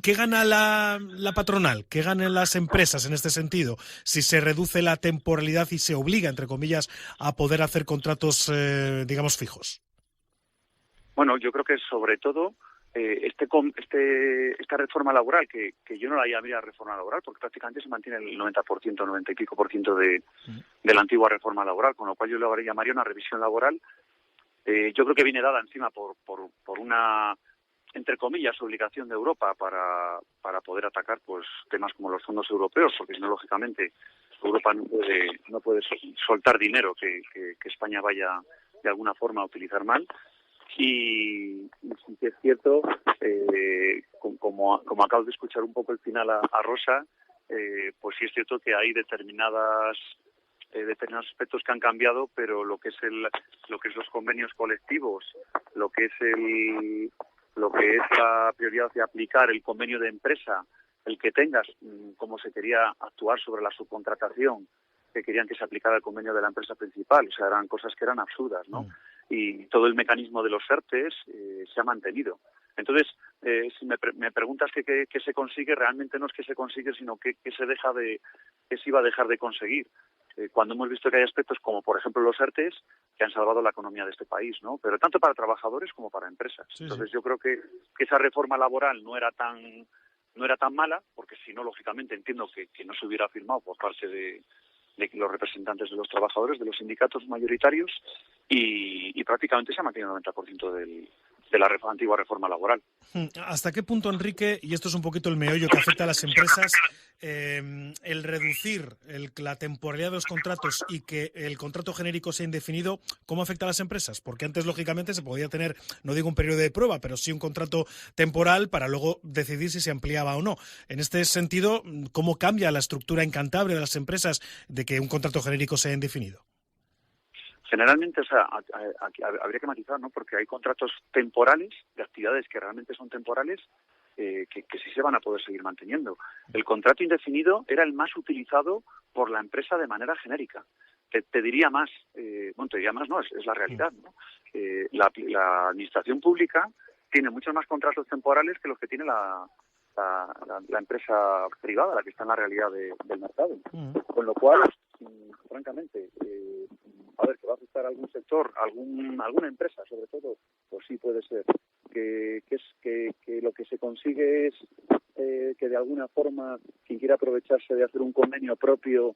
¿qué gana la patronal? ¿Qué ganan las empresas en este sentido? Si se reduce la temporalidad y se obliga, entre comillas, a poder hacer contratos, digamos, fijos. Bueno, yo creo que sobre todo esta reforma laboral, que yo no la llamaría reforma laboral, porque prácticamente se mantiene el 90%, 90 y pico por ciento de la antigua reforma laboral, con lo cual yo lo llamaría una revisión laboral. Yo creo que viene dada encima por una, entre comillas, obligación de Europa para poder atacar pues temas como los fondos europeos, porque si no, lógicamente, Europa no puede soltar dinero que España vaya de alguna forma a utilizar mal. Y sí que es cierto, como acabo de escuchar un poco el final a Rosa, pues sí es cierto que hay determinados aspectos que han cambiado, pero lo que es los convenios colectivos, lo que es la prioridad de aplicar el convenio de empresa, el que tengas, como se quería actuar sobre la subcontratación, que querían que se aplicara el convenio de la empresa principal, o sea, eran cosas que eran absurdas, ¿no? Y todo el mecanismo de los ERTEs se ha mantenido. Entonces, si me preguntas qué se consigue, realmente no es que se consigue, sino que se iba a dejar de conseguir. Cuando hemos visto que hay aspectos como, por ejemplo, los ERTEs, que han salvado la economía de este país, ¿no? Pero tanto para trabajadores como para empresas. Sí, entonces, yo creo que esa reforma laboral no era tan mala, porque si no, lógicamente, entiendo que no se hubiera firmado por parte de los representantes de los trabajadores, de los sindicatos mayoritarios, y prácticamente se ha mantenido el 90% de la antigua reforma laboral. ¿Hasta qué punto, Enrique, y esto es un poquito el meollo que afecta a las empresas, el reducir la temporalidad de los contratos y que el contrato genérico sea indefinido, cómo afecta a las empresas? Porque antes, lógicamente, se podía tener, no digo un periodo de prueba, pero sí un contrato temporal para luego decidir si se ampliaba o no. En este sentido, ¿cómo cambia la estructura en Cantabria de las empresas de que un contrato genérico sea indefinido? Generalmente, o sea, habría que matizar, ¿no? Porque hay contratos temporales, de actividades que realmente son temporales, que sí se van a poder seguir manteniendo. El contrato indefinido era el más utilizado por la empresa de manera genérica. Te diría más, no, es la realidad, ¿no? La administración pública tiene muchos más contratos temporales que los que tiene la empresa privada, la que está en la realidad del mercado. Con lo cual, francamente, que va a afectar a algún sector, alguna empresa sobre todo, pues sí puede ser. Que lo que se consigue es que de alguna forma quien quiera aprovecharse de hacer un convenio propio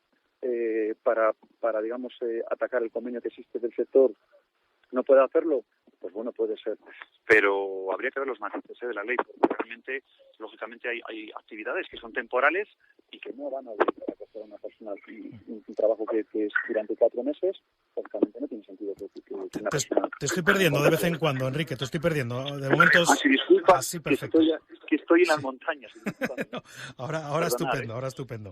para digamos, atacar el convenio que existe del sector no puede hacerlo, pues bueno, puede ser. Pero habría que ver los matices de la ley, porque realmente, lógicamente, hay actividades que son temporales y que no van a obligar a coger a una persona un trabajo que es durante 4 meses, lógicamente no tiene sentido que una persona... Te estoy perdiendo de vez en cuando, Enrique, te estoy perdiendo. De momento... sí, disculpa, perfecto. Que estoy en las montañas. No, ahora estupendo.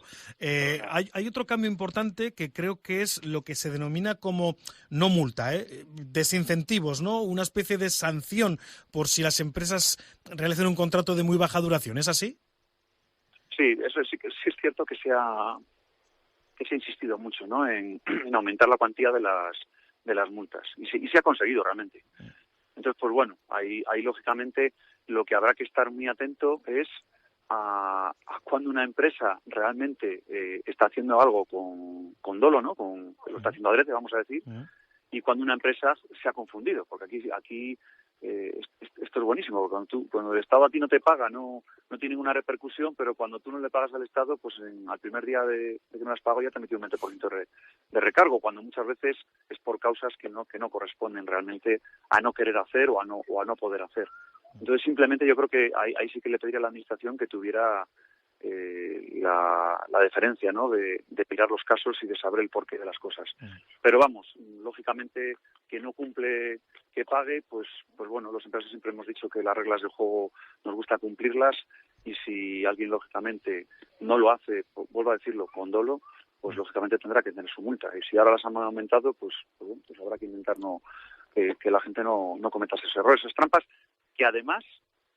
Hay otro cambio importante que creo que es lo que se denomina como, no multa, desincentivos, ¿no? Una especie de sanción por si las empresas realizan un contrato de muy baja duración, ¿es así? Sí, eso sí es cierto que se ha insistido mucho, ¿no? en aumentar la cuantía de las multas y se ha conseguido realmente. Entonces, pues bueno, ahí lógicamente lo que habrá que estar muy atento es a cuando una empresa realmente está haciendo algo con dolo, ¿no? Lo está haciendo adrede, vamos a decir, y cuando una empresa se ha confundido, porque aquí esto es buenísimo, porque cuando el Estado a ti no te paga, no tiene ninguna repercusión, pero cuando tú no le pagas al Estado, pues al primer día de que no has pagado ya te ha metido un 20% de recargo, cuando muchas veces es por causas que no corresponden realmente a no querer hacer o a no poder hacer. Entonces, simplemente yo creo que ahí sí que le pediría a la Administración que tuviera la deferencia, ¿no? de mirar los casos y de saber el porqué de las cosas. Pero vamos, lógicamente, que no cumple, que pague, pues bueno, los empresarios siempre hemos dicho que las reglas del juego nos gusta cumplirlas, y si alguien lógicamente no lo hace, vuelvo a decirlo, con dolo, pues lógicamente tendrá que tener su multa. Y si ahora las han aumentado, pues habrá que intentar que la gente no cometa esos errores, esas trampas, que además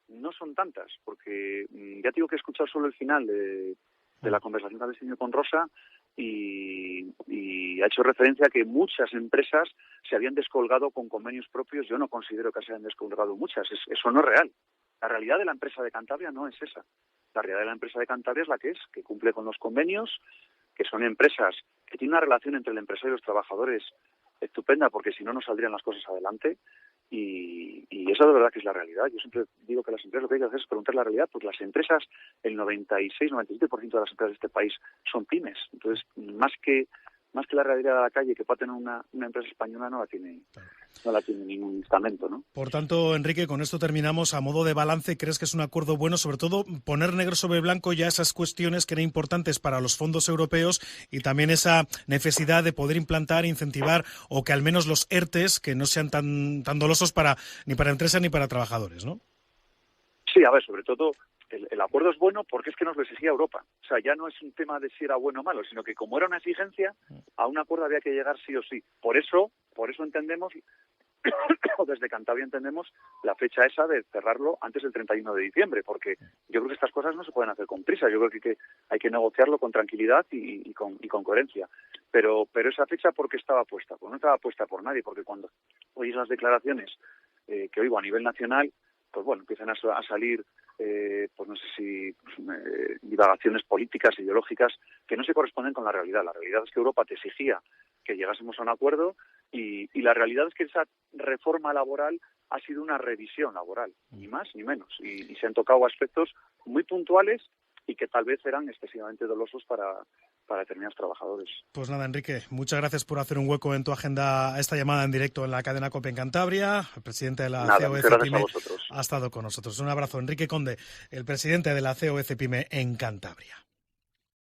no son tantas, porque ya digo que he escuchado solo el final de la conversación que habéis tenido con Rosa, y ha hecho referencia a que muchas empresas se habían descolgado con convenios propios. Yo no considero que se hayan descolgado muchas, eso no es real. La realidad de la empresa de Cantabria no es esa. La realidad de la empresa de Cantabria es la que es, que cumple con los convenios, que son empresas que tienen una relación entre el empresario y los trabajadores estupenda, porque si no, no saldrían las cosas adelante. Y eso de verdad que es la realidad. Yo siempre digo que las empresas lo que hay que hacer es preguntar la realidad, porque las empresas, el 96-97% de las empresas de este país son pymes. Entonces, más que la realidad de la calle que pueda tener una empresa española, no la tiene ningún estamento, ¿no? Por tanto, Enrique, con esto terminamos. A modo de balance, ¿crees que es un acuerdo bueno? Sobre todo, poner negro sobre blanco ya esas cuestiones que eran importantes para los fondos europeos y también esa necesidad de poder implantar, incentivar o que al menos los ERTEs que no sean tan dolosos ni para empresas ni para trabajadores, ¿no? Sí, a ver, sobre todo el acuerdo es bueno porque es que nos lo exigía Europa. O sea, ya no es un tema de si era bueno o malo, sino que como era una exigencia, a un acuerdo había que llegar sí o sí. Por eso entendemos, desde Cantabria entendemos la fecha esa de cerrarlo antes del 31 de diciembre, porque yo creo que estas cosas no se pueden hacer con prisa. Yo creo que hay que negociarlo con tranquilidad y con coherencia. Pero esa fecha, ¿por qué estaba puesta? Pues no estaba puesta por nadie, porque cuando oyes las declaraciones que oigo a nivel nacional, pues bueno, empiezan a salir, pues no sé si divagaciones políticas, ideológicas, que no se corresponden con la realidad. La realidad es que Europa te exigía que llegásemos a un acuerdo y la realidad es que esa reforma laboral ha sido una revisión laboral, ni más ni menos. Y se han tocado aspectos muy puntuales y que tal vez eran excesivamente dolosos para determinados trabajadores. Pues nada, Enrique, muchas gracias por hacer un hueco en tu agenda a esta llamada en directo en la cadena COPE en Cantabria. El presidente de la COEC Pyme ha estado con nosotros. Un abrazo, Enrique Conde, el presidente de la COEC Pyme en Cantabria.